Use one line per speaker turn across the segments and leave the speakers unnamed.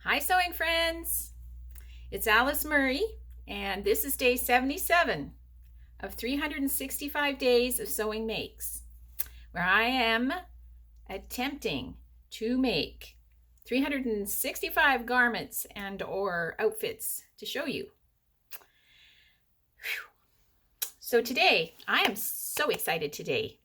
Hi sewing friends, it's Alice Murray and this is day 77 of 365 days of sewing makes, where I am attempting to make 365 garments and or outfits to show you. So today, I am so excited today.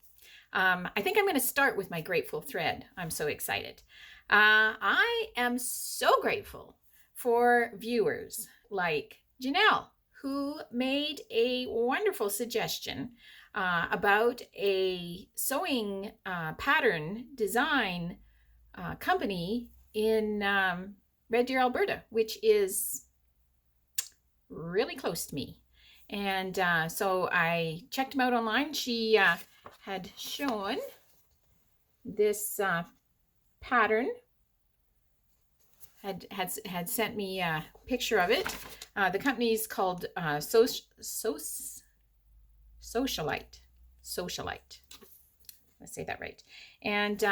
I think I'm going to start with my grateful thread. I'm so excited. I am so grateful for viewers like Janelle, who made a wonderful suggestion about a sewing pattern design company in Red Deer, Alberta, which is really close to me. And so I checked them out online. She had shown this pattern, had sent me a picture of it. The company is called Socialite. Let's say that right. And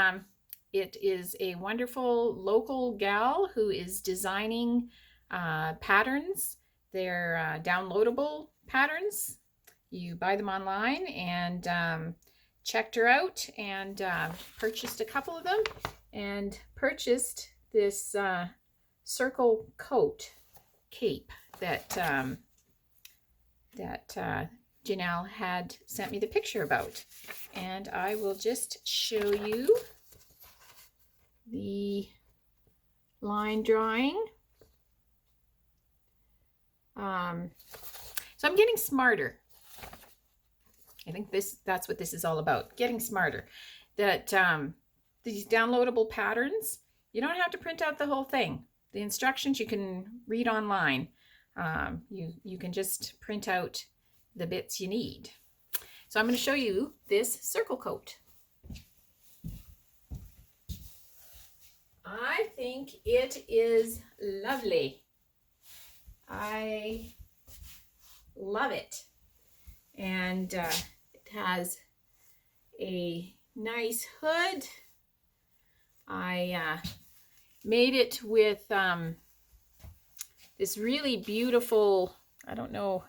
it is a wonderful local gal who is designing patterns. They're downloadable patterns. You buy them online, and checked her out and purchased a couple of them and purchased this circle coat cape that Janelle had sent me the picture about. And I will just show you the line drawing. So I'm getting smarter. I think that's what this is all about, getting smarter. That these downloadable patterns, you don't have to print out the whole thing. The instructions you can read online. You can just print out the bits you need. So I'm going to show you this circle coat. I think it is lovely. I love it. And it has a nice hood. I made it with this really beautiful, I don't know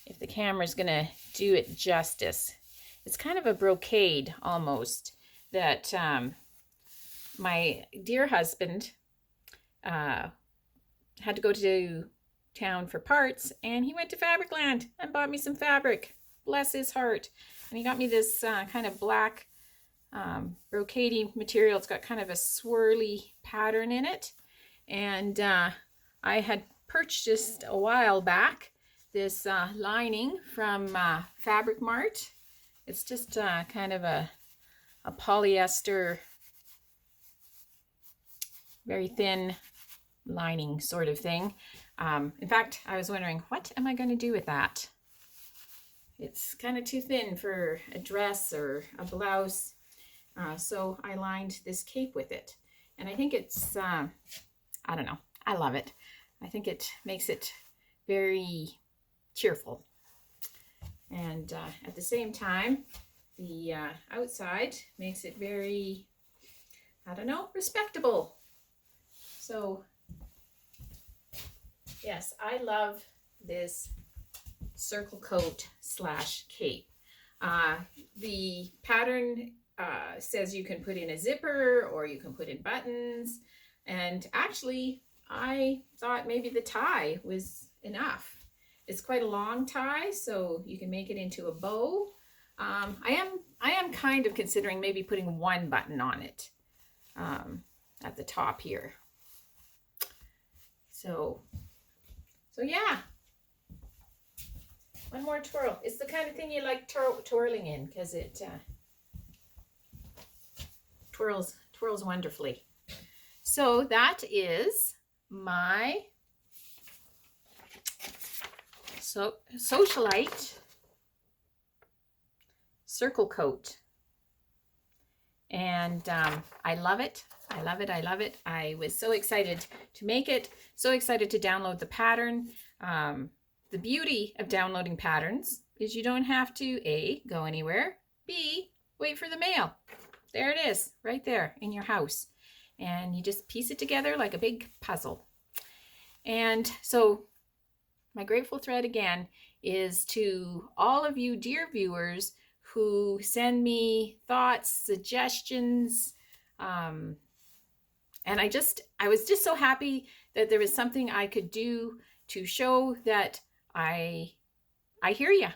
if the camera's gonna do it justice. It's kind of a brocade almost that my dear husband had to go to town for parts, and he went to Fabricland and bought me some fabric. Bless his heart. And he got me this kind of black brocade material. It's got kind of a swirly pattern in it. And I had purchased a while back this lining from Fabric Mart. It's just kind of a polyester, very thin lining sort of thing. In fact, I was wondering, what am I going to do with that? It's kind of too thin for a dress or a blouse. So I lined this cape with it. And I think it's, I don't know, I love it. I think it makes it very cheerful. And at the same time, the outside makes it very, I don't know, respectable. So yes, I love this circle coat / cape. The pattern says you can put in a zipper or you can put in buttons. And actually, I thought maybe the tie was enough. It's quite a long tie, so you can make it into a bow. I am kind of considering maybe putting one button on it at the top here. So yeah, one more twirl. It's the kind of thing you like twirling in because it twirls wonderfully. So that is my Socialite circle coat. And I love it. I love it. I love it. I was so excited to make it, so excited to download the pattern. The beauty of downloading patterns is you don't have to A, go anywhere, B, wait for the mail. There it is, right there in your house. and you just piece it together like a big puzzle. And so my grateful thread again is to all of you dear viewers who send me thoughts, suggestions, and I was just so happy that there was something I could do to show that I hear you.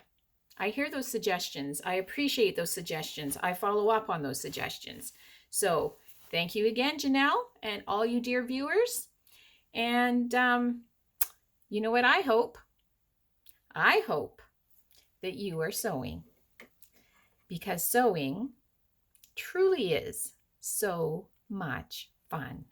I hear those suggestions. I appreciate those suggestions. I follow up on those suggestions. So thank you again, Janelle, and all you dear viewers. And you know what I hope? I hope that you are sewing, because sewing truly is so much fun.